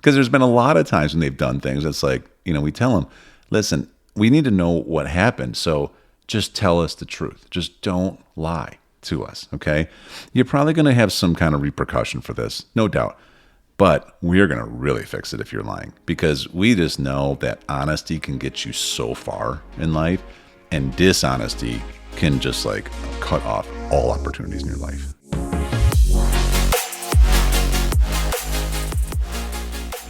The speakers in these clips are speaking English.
Because there's been a lot of times when they've done things that's like, we tell them, listen, we need to know what happened. So just tell us the truth. Just don't lie to us, okay? You're probably going to have some kind of repercussion for this, no doubt. But we're going to really fix it if you're lying, because we just know that honesty can get you so far in life, and dishonesty can just like cut off all opportunities in your life.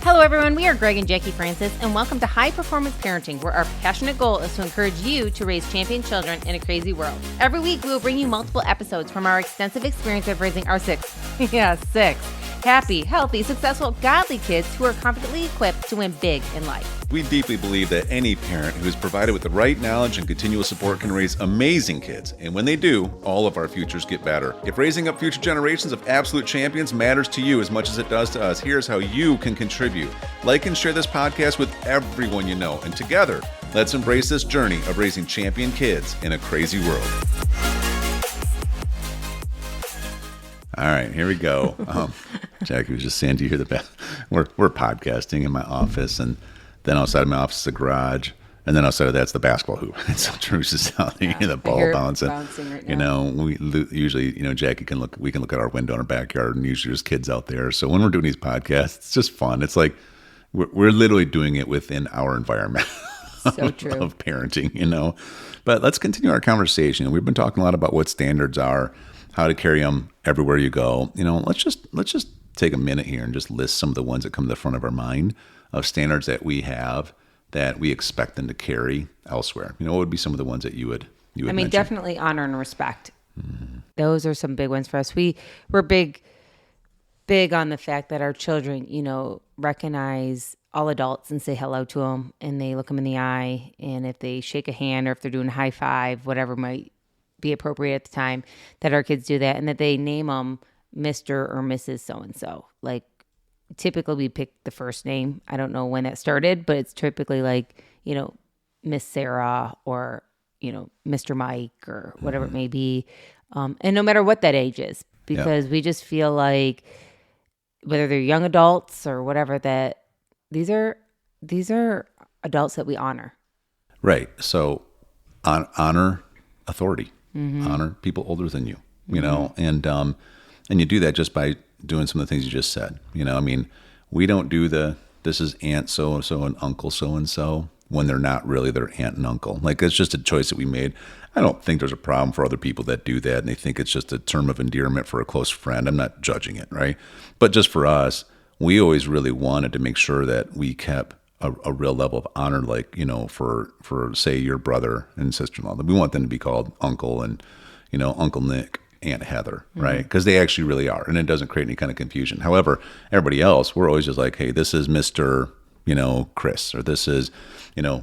Hello, everyone. We are Greg and Jacquie Francis, and welcome to High Performance Parenting, where our passionate goal is to encourage you to raise champion children in a crazy world. Every week, we will bring you multiple episodes from our extensive experience of raising our six happy, healthy, successful, godly kids who are confidently equipped to win big in life. We deeply believe that any parent who is provided with the right knowledge and continual support can raise amazing kids. And when they do, all of our futures get better. If raising up future generations of absolute champions matters to you as much as it does to us, here's how you can contribute. Like and share this podcast with everyone you know. And together, let's embrace this journey of raising champion kids in a crazy world. All right, here we go. Jacquie was just saying, do you hear the best? We're podcasting in my office, and then outside of my office is the garage, and then outside of that's the basketball hoop. And so Truce is out there, the ball bouncing right now. We usually, Jacquie we can look at our window in our backyard, and usually there's kids out there. So when we're doing these podcasts, it's just fun. It's like we're literally doing it within our environment. So true. Of parenting, But let's continue our conversation. We've been talking a lot about what standards are, how to carry them everywhere you go. Let's just take a minute here and just list some of the ones that come to the front of our mind of standards that we have that we expect them to carry elsewhere. What would be some of the ones that you would mention? Definitely honor and respect. Mm-hmm. Those are some big ones for us. We're big on the fact that our children, recognize all adults and say hello to them, and they look them in the eye. And if they shake a hand or if they're doing a high five, whatever might be appropriate at the time, that our kids do that, and that they name them Mr. or Mrs. So-and-so. Like, typically we pick the first name. I don't know when that started, but it's typically like, Miss Sarah or, Mr. Mike or whatever it may be. And no matter what that age is, because we just feel like whether they're young adults or whatever, that these are adults that we honor. Right. So honor authority. Mm-hmm. Honor people older than you, and you do that just by doing some of the things you just said. We don't do this is Aunt so-and-so and Uncle so-and-so when they're not really their aunt and uncle. Like, it's just a choice that we made. I don't think there's a problem for other people that do that, and they think it's just a term of endearment for a close friend. I'm not judging it, right? But just for us, we always really wanted to make sure that we kept a real level of honor, like, for say your brother and sister-in-law, we want them to be called Uncle and, Uncle Nick, Aunt Heather, right? Because they actually really are, and it doesn't create any kind of confusion. However, everybody else, we're always just like, hey, this is Mr., Chris, or this is,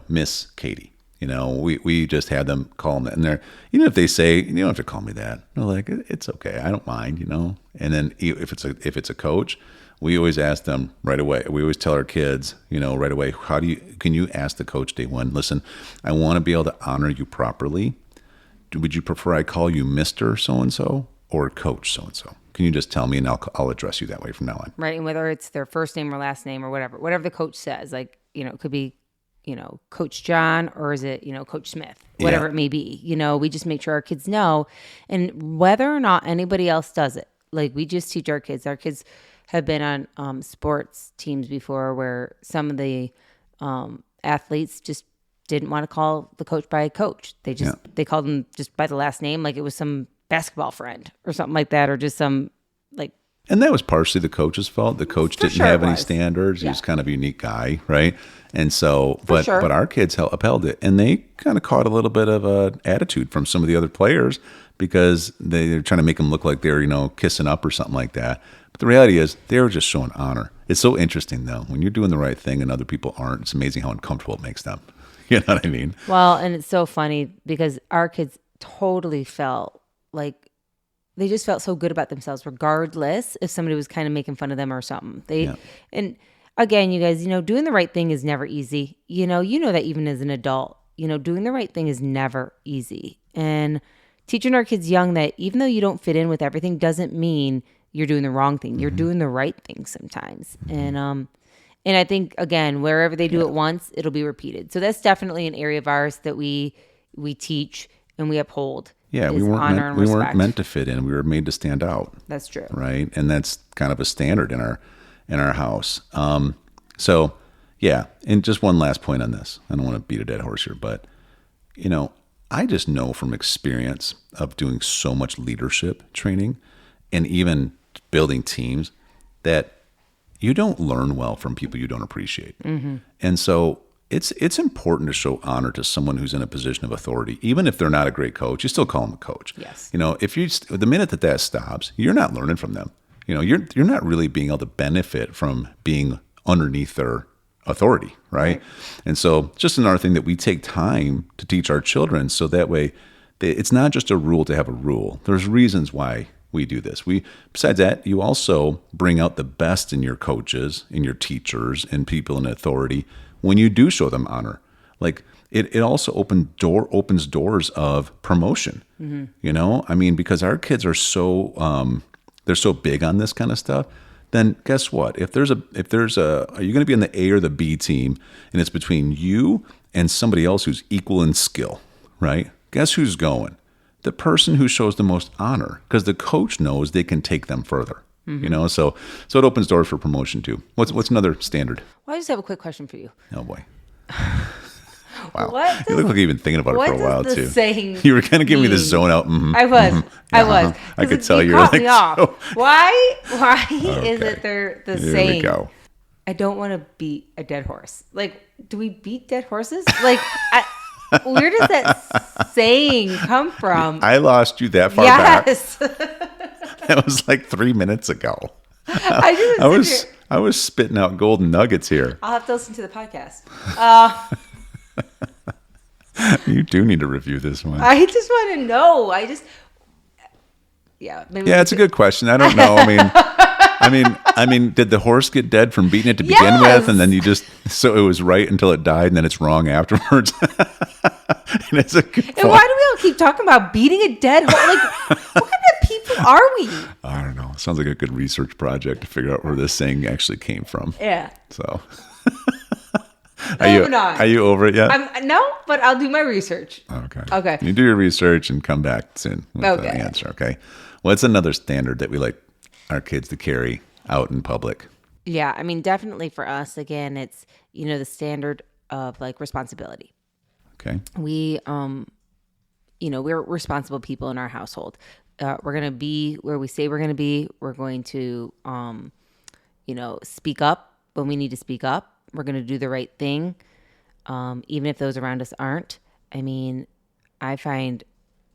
Miss Katie. We just have them call them that. And they're, even if they say, you don't have to call me that, they're like, it's okay, I don't mind, And then if it's a coach, we always ask them right away. We always tell our kids, right away, can you ask the coach day one, listen, I want to be able to honor you properly. Would you prefer I call you Mr. So-and-so or Coach so-and-so? Can you just tell me, and I'll address you that way from now on? Right. And whether it's their first name or last name or whatever the coach says, like, it could be, Coach John, or is it, Coach Smith, whatever it may be. We just make sure our kids know, and whether or not anybody else does it, like, we just teach our kids. Our kids have been on sports teams before where some of the athletes just didn't want to call the coach by coach. They called him just by the last name, like it was some basketball friend or something like that, or just some like. And that was partially the coach's fault. The coach didn't have any standards. He was kind of a unique guy, right? And so, but our kids upheld it, and they kind of caught a little bit of an attitude from some of the other players because they're trying to make them look like they're, kissing up or something like that. But the reality is they were just showing honor. It's so interesting, though. When you're doing the right thing and other people aren't, it's amazing how uncomfortable it makes them. You know what I mean? Well, and it's so funny because our kids totally felt like they just felt so good about themselves, regardless if somebody was kind of making fun of them or something. And again, you guys, doing the right thing is never easy. You know that even as an adult, doing the right thing is never easy. And teaching our kids young that even though you don't fit in with everything doesn't mean you're doing the wrong thing. You're doing the right thing sometimes. And And I think, again, wherever they do it once, it'll be repeated. So that's definitely an area of ours that we teach and we uphold. Yeah, we weren't meant to fit in. We were made to stand out. That's true. Right? And that's kind of a standard in our house. So yeah, and just one last point on this. I don't want to beat a dead horse here, but I just know from experience of doing so much leadership training and even building teams that you don't learn well from people you don't appreciate. Mm-hmm. And so it's important to show honor to someone who's in a position of authority. Even if they're not a great coach, you still call them a coach. Yes. If the minute that stops, you're not learning from them. You're not really being able to benefit from being underneath their authority, right? And so just another thing that we take time to teach our children, so that way it's not just a rule to have a rule. There's reasons why we do this. Besides that, you also bring out the best in your coaches, in your teachers, and people in authority when you do show them honor. Like it also opens doors of promotion. Mm-hmm. Because our kids are so they're so big on this kind of stuff. Then guess what? If there's are you going to be on the A or the B team, and it's between you and somebody else who's equal in skill, right? Guess who's going? The person who shows the most honor, because the coach knows they can take them further. Mm-hmm. So it opens doors for promotion too. What's another standard? Well, I just have a quick question for you. Oh boy. Wow. You look like you've been thinking about it for a while too. Saying you were kind of giving me the zone out. Mm-hmm. I was. Mm-hmm. I was. I could tell you were like, me off. So. Why Okay. is it the Here saying? we go. I don't want to beat a dead horse. Like, do we beat dead horses? Like, where does that saying come from? I lost you that far back. Yes. That was like 3 minutes ago. I was spitting out golden nuggets here. I'll have to listen to the podcast. You do need to review this one. I just want to know. Maybe it's a good question. I don't know. I mean, did the horse get dead from beating it to begin Yes. with, and then so it was right until it died, and then it's wrong afterwards? And it's a good point. And why do we all keep talking about beating a dead horse? Like, what kind of people are we? I don't know. Sounds like a good research project to figure out where this saying actually came from. Yeah. So, Moving on. Are you over it yet? No, but I'll do my research. Okay. You do your research and come back soon with the Okay. answer. Okay. What's another standard that we like our kids to carry out in public? Yeah, definitely for us, again, it's, the standard of like responsibility. Okay. We, we're responsible people in our household. We're going to be where we say we're going to be. We're going to, speak up when we need to speak up. We're going to do the right thing, even if those around us aren't. I find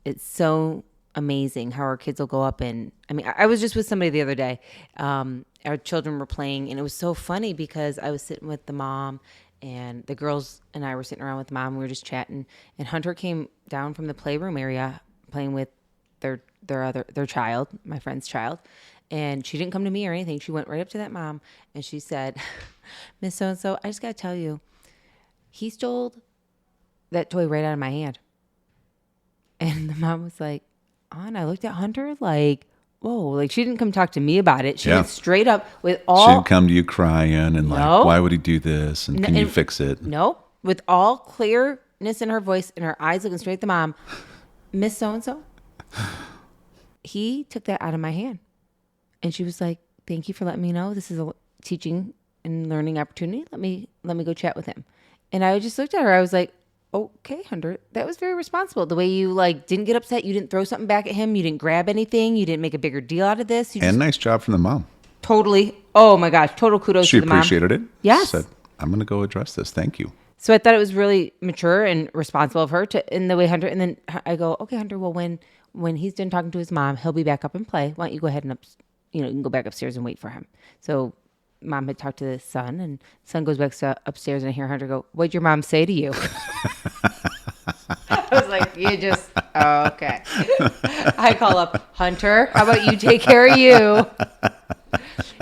it's so amazing how our kids will go up and, I was just with somebody the other day. Our children were playing, and it was so funny because I was sitting with the mom, and the girls and I were sitting around with the mom. We were just chatting, and Hunter came down from the playroom area playing with their child, my friend's child. And she didn't come to me or anything. She went right up to that mom and she said, Miss So-and-so, I just got to tell you, he stole that toy right out of my hand. And the mom was like, and I looked at Hunter like, whoa, like she didn't come talk to me about it. She went straight up with all. She didn't come to you crying and like, why would he do this? And can you fix it? Nope. With all clearness in her voice and her eyes looking straight at the mom, Miss So-and-so, he took that out of my hand. And she was like, thank you for letting me know. This is a teaching and learning opportunity. Let me go chat with him. And I just looked at her. I was like, okay, Hunter, that was very responsible. The way you like didn't get upset. You didn't throw something back at him. You didn't grab anything. You didn't make a bigger deal out of this. And nice job from the mom. Totally. Oh my gosh. Total kudos to the mom. She appreciated it. Yes. Said, I'm going to go address this. Thank you. So I thought it was really mature and responsible of her in the way Hunter. And then I go, okay, Hunter, well, when he's done talking to his mom, he'll be back up and play. Why don't you go ahead and you can go back upstairs and wait for him. So mom had talked to the son, and the son goes back upstairs, and I hear Hunter go, what'd your mom say to you? I was like, okay. I call up, Hunter, how about you take care of you?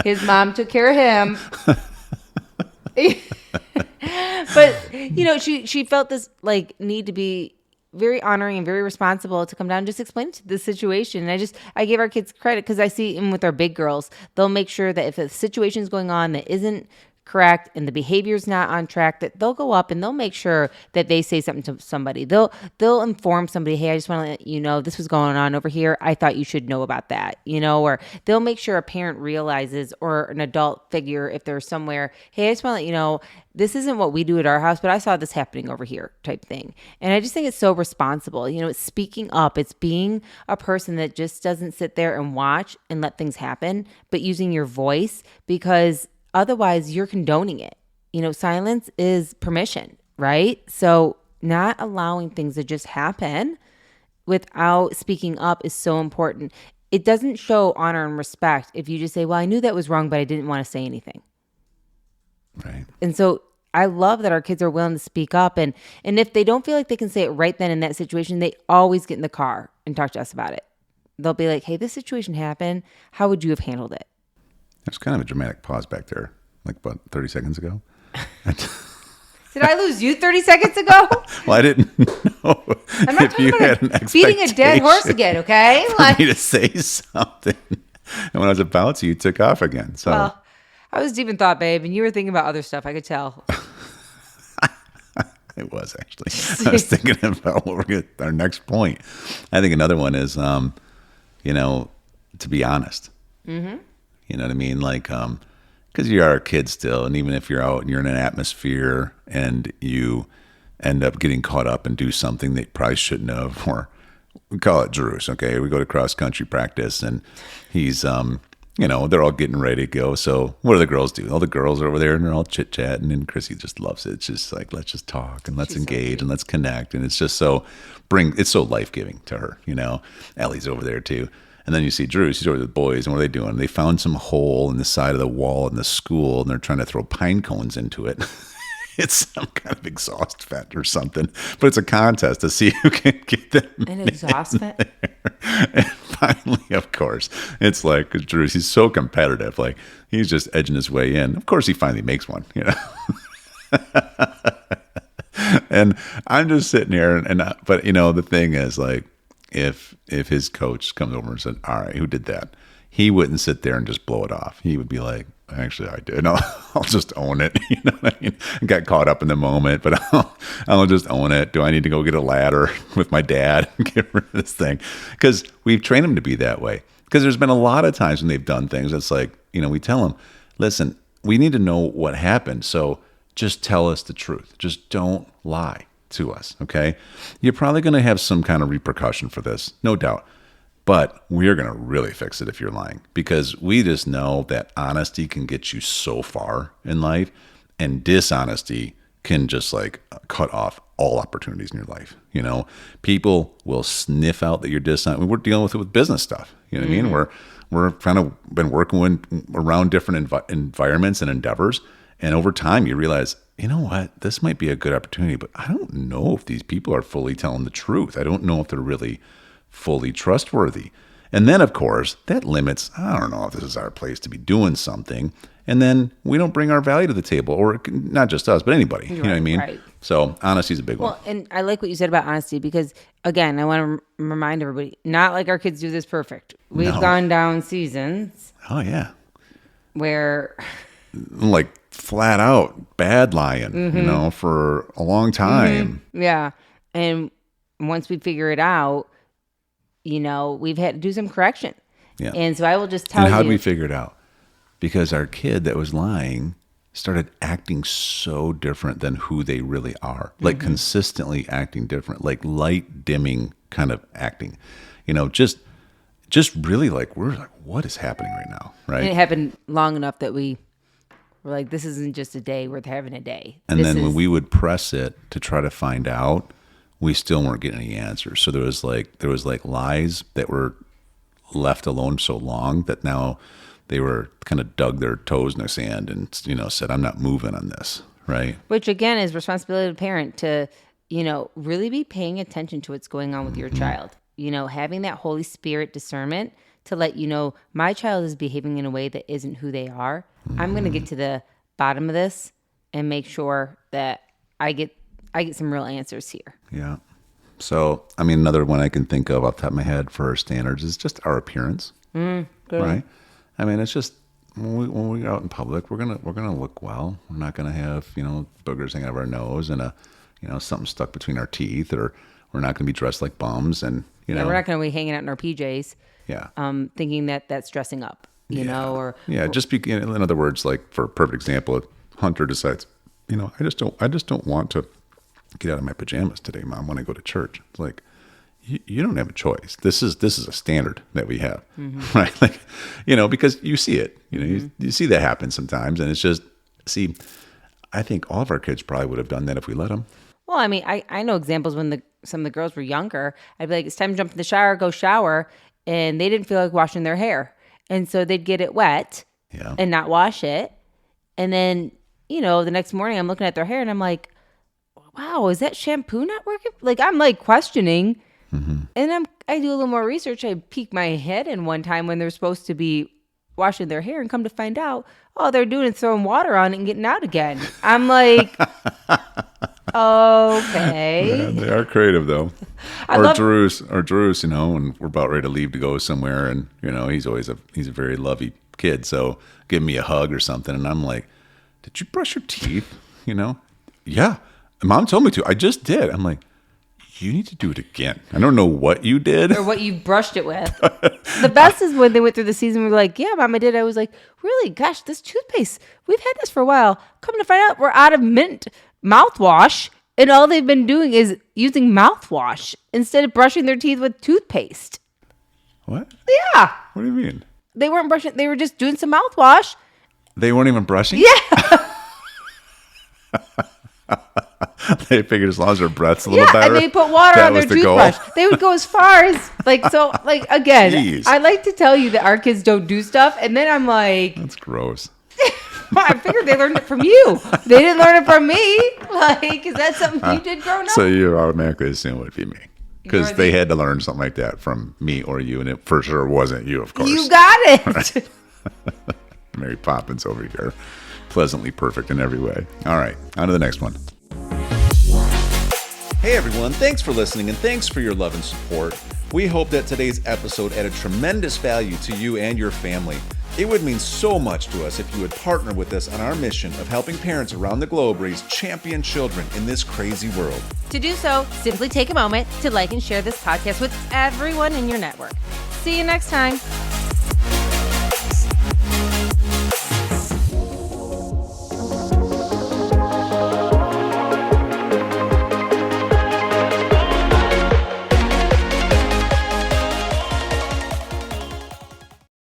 His mom took care of him. But, she felt this like need to be very honoring and very responsible to come down and just explain the situation. And I gave our kids credit because I see even with our big girls, they'll make sure that if a situation is going on that isn't correct and the behavior's not on track, that they'll go up and they'll make sure that they say something to somebody. They'll inform somebody, hey, I just want to let you know this was going on over here. I thought you should know about that, or they'll make sure a parent realizes, or an adult figure, if they're somewhere, hey, I just want to let you know this isn't what we do at our house, but I saw this happening over here type thing. And I just think it's so responsible. It's speaking up. It's being a person that just doesn't sit there and watch and let things happen, but using your voice, because otherwise you're condoning it. Silence is permission, right? So not allowing things to just happen without speaking up is so important. It doesn't show honor and respect if you just say, well, I knew that was wrong, but I didn't want to say anything. Right. And so I love that our kids are willing to speak up. And if they don't feel like they can say it right then in that situation, they always get in the car and talk to us about it. They'll be like, hey, this situation happened. How would you have handled it? There's kind of a dramatic pause back there, like about 30 seconds ago. Did I lose you 30 seconds ago? Well, I didn't know I'm not if you had an expectation beating a dead horse again, okay? for me to say something. And when I was about to, you took off again. So. Well, I was deep in thought, babe, and you were thinking about other stuff. I could tell. It was actually. I was thinking about what we're going to, our next point. I think another one is, to be honest. Mm-hmm. You know what I mean? Like, because you are a kid still, and even if you're out and you're in an atmosphere and you end up getting caught up and do something that you probably shouldn't have, or we call it Drew's, okay? We go to cross country practice, and he's, they're all getting ready to go. So what do the girls do? All the girls are over there and they're all chit chatting, and Chrissy just loves it. It's just like, let's just talk and let's engage and let's connect. And it's just it's so life giving to her, Ellie's over there too. And then you see Drew, she's over with the boys, and what are they doing? They found some hole in the side of the wall in the school, and they're trying to throw pine cones into it. It's some kind of exhaust vent or something, but it's a contest to see who can get them. An exhaust vent? And finally, of course, it's like, Drew, he's so competitive. Like, he's just edging his way in. Of course, he finally makes one, And I'm just sitting here, but the thing is, like, if his coach comes over and said, all right, who did that? He wouldn't sit there and just blow it off. He would be like, actually, I did. I'll just own it. You know what I mean? I got caught up in the moment, but I'll just own it. Do I need to go get a ladder with my dad and get rid of this thing? Because we've trained him to be that way. Because there's been a lot of times when they've done things. It's like, we tell them, listen, we need to know what happened. So just tell us the truth. Just don't lie to us, okay? You're probably going to have some kind of repercussion for this, no doubt. But we're going to really fix it if you're lying, because we just know that honesty can get you so far in life, and dishonesty can just like cut off all opportunities in your life. People will sniff out that you're dishonest. We're dealing with it with business stuff. You know what I mean? We're kind of been working around different environments and endeavors. And over time, you realize, you know what, this might be a good opportunity, but I don't know if these people are fully telling the truth. I don't know if they're really fully trustworthy. And then, of course, that limits, I don't know if this is our place to be doing something. And then we don't bring our value to the table, or not just us, but anybody. You know what I mean? Right. So honesty is a big one. Well, and I like what you said about honesty, because, again, I want to remind everybody, not like our kids do this perfect. We've gone down seasons. Oh, yeah. Where... like flat out bad lying, for a long time. Mm-hmm. Yeah. And once we figure it out, we've had to do some correction. Yeah. And so I will just tell you. And how did we figure it out? Because our kid that was lying started acting so different than who they really are. Like consistently acting different, like light dimming kind of acting. Just really like, we're like, what is happening right now? Right. And it happened long enough that we're like, this isn't just a day worth having a day. And then when we would press it to try to find out, we still weren't getting any answers. So there was like lies that were left alone so long that now they were kind of dug their toes in the sand and, said, I'm not moving on this. Right. Which again is responsibility of the parent to, really be paying attention to what's going on with your child, having that Holy Spirit discernment to let you know, my child is behaving in a way that isn't who they are. I'm going to get to the bottom of this and make sure that I get some real answers here. Yeah. So, another one I can think of off the top of my head for our standards is just our appearance. Good. Right? It's just when we go out in public, we're gonna look well. We're not gonna have boogers hanging out of our nose and something stuck between our teeth, or we're not gonna be dressed like bums, and we're not gonna be hanging out in our PJs. Yeah. Thinking that that's dressing up, or just in other words, like for a perfect example, if Hunter decides, I just don't want to get out of my pajamas today, Mom, when I go to church. It's like, you don't have a choice. This is a standard that we have, right? Like, because you see it, you see that happen sometimes, and it's just, I think all of our kids probably would have done that if we let them. Well, I mean, I know examples when some of the girls were younger. I'd be like, it's time to jump in the shower, go shower, and they didn't feel like washing their hair, and so they'd get it wet and not wash it, and then the next morning I'm looking at their hair and I'm like, wow, is that shampoo not working? Like, I'm like questioning. And I do a little more research. I peek my head in one time when they're supposed to be washing their hair, and come to find out, all they're doing is throwing water on it and getting out again. I'm like, okay. Yeah, they are creative though. Drew's, when we're about ready to leave to go somewhere, and he's a very lovey kid, so give me a hug or something, and I'm like, did you brush your teeth? Yeah. Mom told me to. I just did. I'm like, you need to do it again. I don't know what you did. Or what you brushed it with. The best is when they went through the season, we were like, yeah, Mom, I did. I was like, really? Gosh, this toothpaste, we've had this for a while. Come to find out, we're out of mint mouthwash, and all they've been doing is using mouthwash instead of brushing their teeth with toothpaste. What? Yeah. What do you mean? They weren't brushing. They were just doing some mouthwash. They weren't even brushing? Yeah. They figured as long as their breath's a little better. And they put water on their toothbrush. They would go as far as again. Jeez. I like to tell you that our kids don't do stuff, and then I'm like, that's gross. I figured they learned it from you. They didn't learn it from me. Like, is that something you did growing up? So you automatically assume it would be me, because they had to learn something like that from me or you, and it for sure wasn't you, of course. You got it. Right. Mary Poppins over here, pleasantly perfect in every way. All right, on to the next one. Hey everyone, thanks for listening, and thanks for your love and support. We hope that today's episode added tremendous value to you and your family. It would mean so much to us if you would partner with us on our mission of helping parents around the globe raise champion children in this crazy world. To do so, simply take a moment to like and share this podcast with everyone in your network. See you next time.